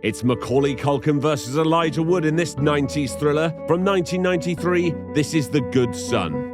It's Macaulay Culkin versus Elijah Wood in this 90s thriller. From 1993, this is The Good Son.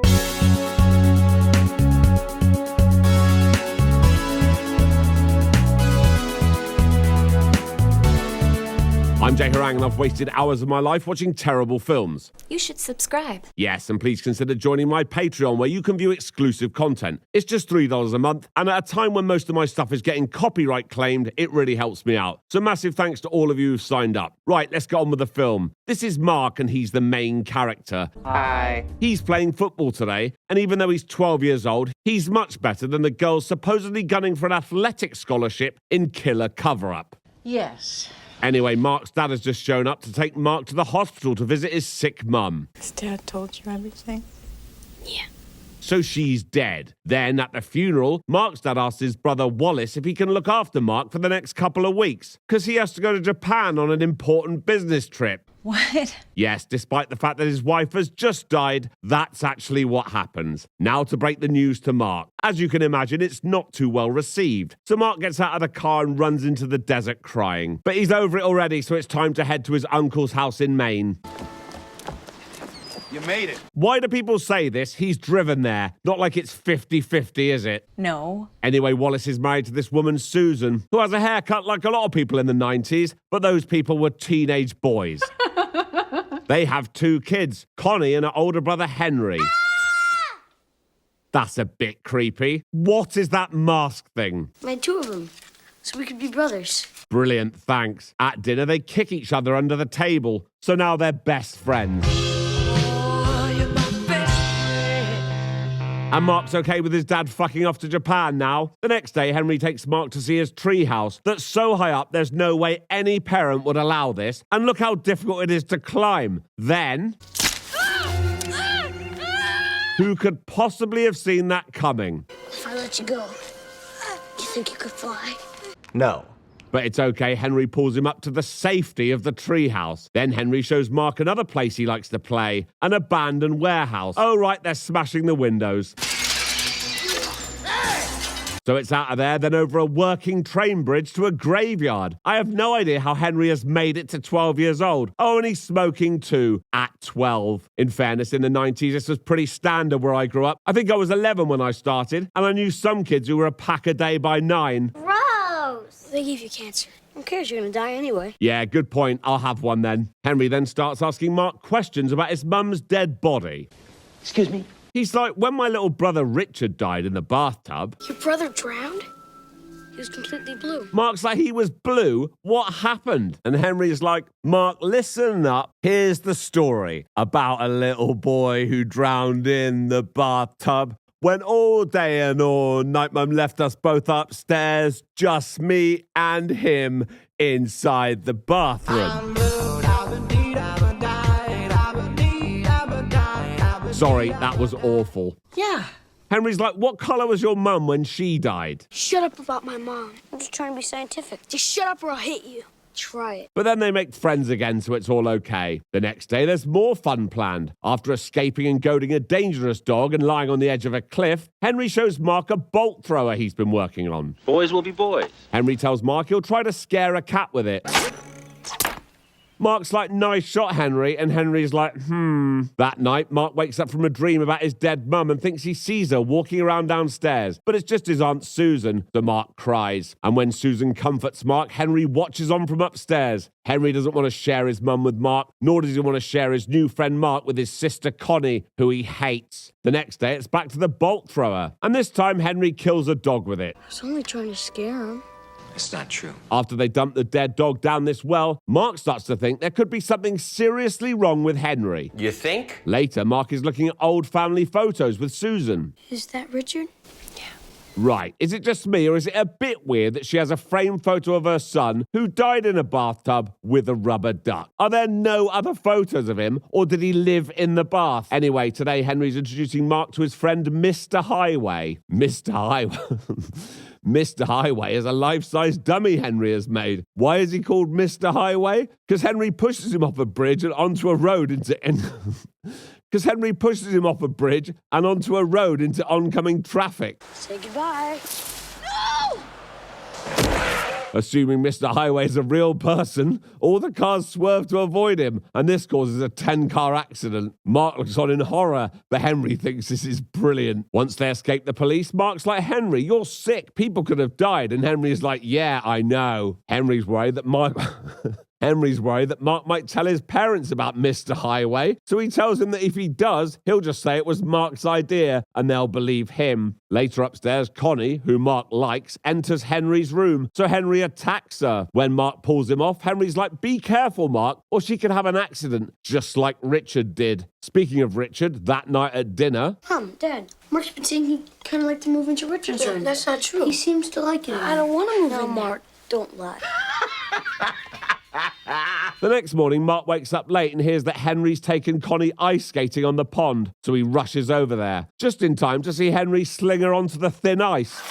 I'm Jay Harangue and I've wasted hours of my life watching terrible films. You should subscribe. Yes, and please consider joining my Patreon where you can view exclusive content. It's just $3 a month, and at a time when most of my stuff is getting copyright claimed, it really helps me out. So massive thanks to all of you who've signed up. Right, let's get on with the film. This is Mark and he's the main character. Hi. He's playing football today, and even though he's 12 years old, he's much better than the girls supposedly gunning for an athletic scholarship in Killer Cover-Up. Yes. Anyway, Mark's dad has just shown up to take Mark to the hospital to visit his sick mum. Has Dad told you everything? Yeah. So she's dead. Then, at the funeral, Mark's dad asks his brother Wallace if he can look after Mark for the next couple of weeks, because he has to go to Japan on an important business trip. What? Yes, despite the fact that his wife has just died, that's actually what happens. Now to break the news to Mark. As you can imagine, it's not too well received. So Mark gets out of the car and runs into the desert crying. But he's over it already, so it's time to head to his uncle's house in Maine. You made it. Why do people say this? He's driven there. Not like it's 50-50, is it? No. Anyway, Wallace is married to this woman, Susan, who has a haircut like a lot of people in the 90s, but those people were teenage boys. They have 2 kids, Connie and her older brother, Henry. That's a bit creepy. What is that mask thing? I had 2 of them, so we could be brothers. Brilliant, thanks. At dinner, they kick each other under the table, so now they're best friends. And Mark's okay with his dad fucking off to Japan now. The next day, Henry takes Mark to see his treehouse that's so high up there's no way any parent would allow this. And look how difficult it is to climb. Then... who could possibly have seen that coming? If I let you go, do you think you could fly? No. But it's okay, Henry pulls him up to the safety of the treehouse. Then Henry shows Mark another place he likes to play, an abandoned warehouse. Oh right, they're smashing the windows. So it's out of there, then over a working train bridge to a graveyard. I have no idea how Henry has made it to 12 years old. Oh, and he's smoking too, at 12. In fairness, in the 90s, this was pretty standard where I grew up. I think I was 11 when I started, and I knew some kids who were a pack a day by 9. Gross! They gave you cancer. Who cares? You're gonna die anyway. Yeah, good point. I'll have one then. Henry then starts asking Mark questions about his mum's dead body. Excuse me? He's like, when my little brother Richard died in the bathtub... Your brother drowned? He was completely blue. Mark's like, he was blue? What happened? And Henry's like, Mark, listen up. Here's the story about a little boy who drowned in the bathtub. When all day and all night Mum left us both upstairs, just me and him inside the bathroom. Sorry, that was awful. Yeah. Henry's like, what colour was your mum when she died? Shut up about my mom. I'm just trying to be scientific. Just shut up or I'll hit you. Try it. But then they make friends again, so it's all okay. The next day, there's more fun planned. After escaping and goading a dangerous dog and lying on the edge of a cliff, Henry shows Mark a bolt thrower he's been working on. Boys will be boys. Henry tells Mark he'll try to scare a cat with it. Mark's like, nice shot, Henry, and Henry's like, That night, Mark wakes up from a dream about his dead mum and thinks he sees her walking around downstairs, but it's just his Aunt Susan. So Mark cries. And when Susan comforts Mark, Henry watches on from upstairs. Henry doesn't want to share his mum with Mark, nor does he want to share his new friend Mark with his sister Connie, who he hates. The next day, it's back to the bolt thrower, and this time Henry kills a dog with it. I was only trying to scare him. It's not true. After they dump the dead dog down this well, Mark starts to think there could be something seriously wrong with Henry. You think? Later, Mark is looking at old family photos with Susan. Is that Richard? Yeah. Right, is it just me, or is it a bit weird that she has a framed photo of her son who died in a bathtub with a rubber duck? Are there no other photos of him, or did he live in the bath? Anyway, today Henry's introducing Mark to his friend Mr. Highway. Mr. Highway... Mr. Highway is a life-size dummy Henry has made. Why is he called Mr. Highway? Because Henry pushes him off a bridge and onto a road into... Because Henry pushes him off a bridge and onto a road into oncoming traffic. Say goodbye. Assuming Mr. Highway is a real person, all the cars swerve to avoid him, and this causes a 10-car accident. Mark looks on in horror, but Henry thinks this is brilliant. Once they escape the police, Mark's like, Henry, you're sick. People could have died. And Henry's like, yeah, I know. Henry's worried that Mark might tell his parents about Mr. Highway, so he tells him that if he does, he'll just say it was Mark's idea, and they'll believe him. Later upstairs, Connie, who Mark likes, enters Henry's room, so Henry attacks her. When Mark pulls him off, Henry's like, be careful, Mark, or she could have an accident, just like Richard did. Speaking of Richard, that night at dinner... Dad, Mark's been saying he kind of like to move into Richard's room. That's not true. He seems to like it. I don't want to move in there. Mark, don't lie. The next morning, Mark wakes up late and hears that Henry's taken Connie ice skating on the pond, so he rushes over there, just in time to see Henry sling her onto the thin ice.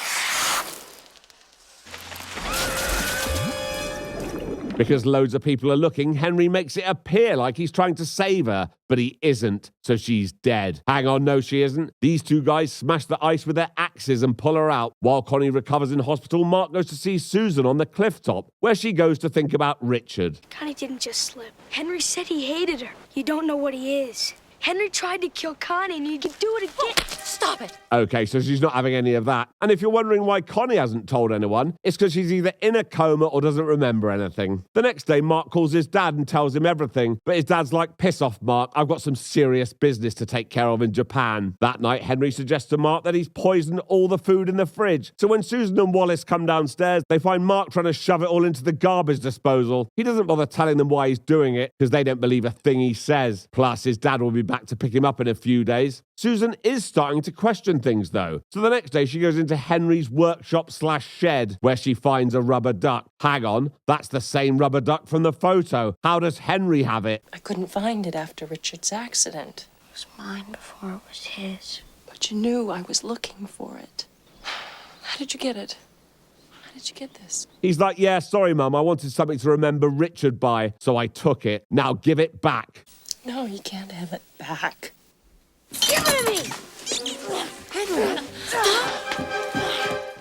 Because loads of people are looking, Henry makes it appear like he's trying to save her, but he isn't, so she's dead. Hang on, no she isn't. These two guys smash the ice with their axes and pull her out. While Connie recovers in hospital, Mark goes to see Susan on the cliff top, where she goes to think about Richard. Connie didn't just slip. Henry said he hated her. You don't know what he is. Henry tried to kill Connie and you could do it again. Stop it. Okay, so she's not having any of that. And if you're wondering why Connie hasn't told anyone, it's because she's either in a coma or doesn't remember anything. The next day, Mark calls his dad and tells him everything, but his dad's like, piss off, Mark. I've got some serious business to take care of in Japan. That night, Henry suggests to Mark that he's poisoned all the food in the fridge. So when Susan and Wallace come downstairs, they find Mark trying to shove it all into the garbage disposal. He doesn't bother telling them why he's doing it, because they don't believe a thing he says. Plus, his dad will be back to pick him up in a few days. Susan is starting to question things, though. So the next day, she goes into Henry's workshop/shed, where she finds a rubber duck. Hang on, that's the same rubber duck from the photo. How does Henry have it? I couldn't find it after Richard's accident. It was mine before it was his. But you knew I was looking for it. How did you get it? How did you get this? He's like, yeah, sorry, Mum, I wanted something to remember Richard by, so I took it. Now give it back. No, you can't have it back. Give it to me! Henry!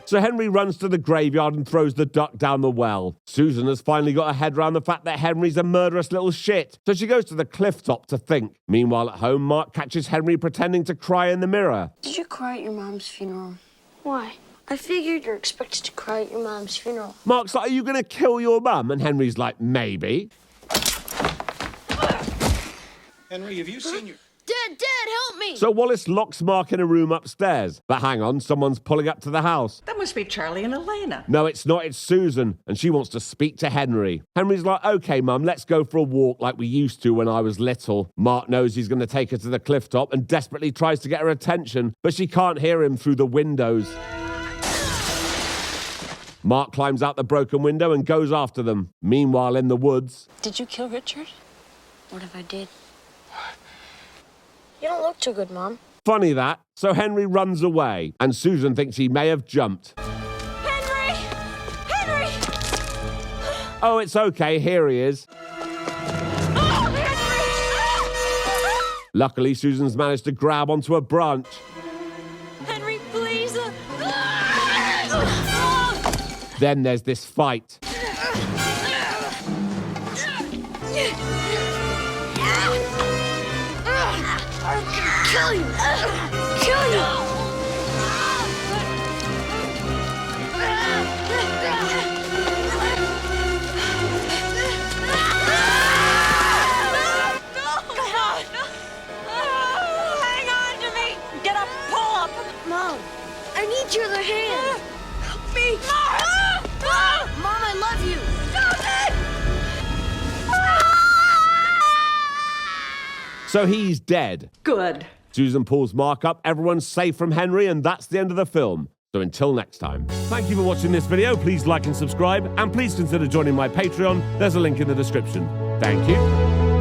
So Henry runs to the graveyard and throws the duck down the well. Susan has finally got her head around the fact that Henry's a murderous little shit, so she goes to the cliff top to think. Meanwhile, at home, Mark catches Henry pretending to cry in the mirror. Did you cry at your mom's funeral? Why? I figured you're expected to cry at your mom's funeral. Mark's like, are you going to kill your mum? And Henry's like, maybe. Henry, have you seen your... Dad, help me! So Wallace locks Mark in a room upstairs. But hang on, someone's pulling up to the house. That must be Charlie and Elena. No, it's not, it's Susan, and she wants to speak to Henry. Henry's like, okay, Mum, let's go for a walk like we used to when I was little. Mark knows he's going to take her to the cliff top and desperately tries to get her attention, but she can't hear him through the windows. Mark climbs out the broken window and goes after them. Meanwhile, in the woods... Did you kill Richard? What if I did? You don't look too good, Mom. Funny that. So Henry runs away, and Susan thinks he may have jumped. Henry! Henry! Oh, it's okay, here he is. Oh, Henry! Luckily, Susan's managed to grab onto a branch. Henry, please! Then there's this fight. Kill you! Kill you! Hang on to me! Get up, pull up! Mom, I need your other hand! Help me! Mom, I love you! So he's dead. Good. Susan pulls Mark up, everyone's safe from Henry, and that's the end of the film. So until next time. Thank you for watching this video. Please like and subscribe, and please consider joining my Patreon. There's a link in the description. Thank you.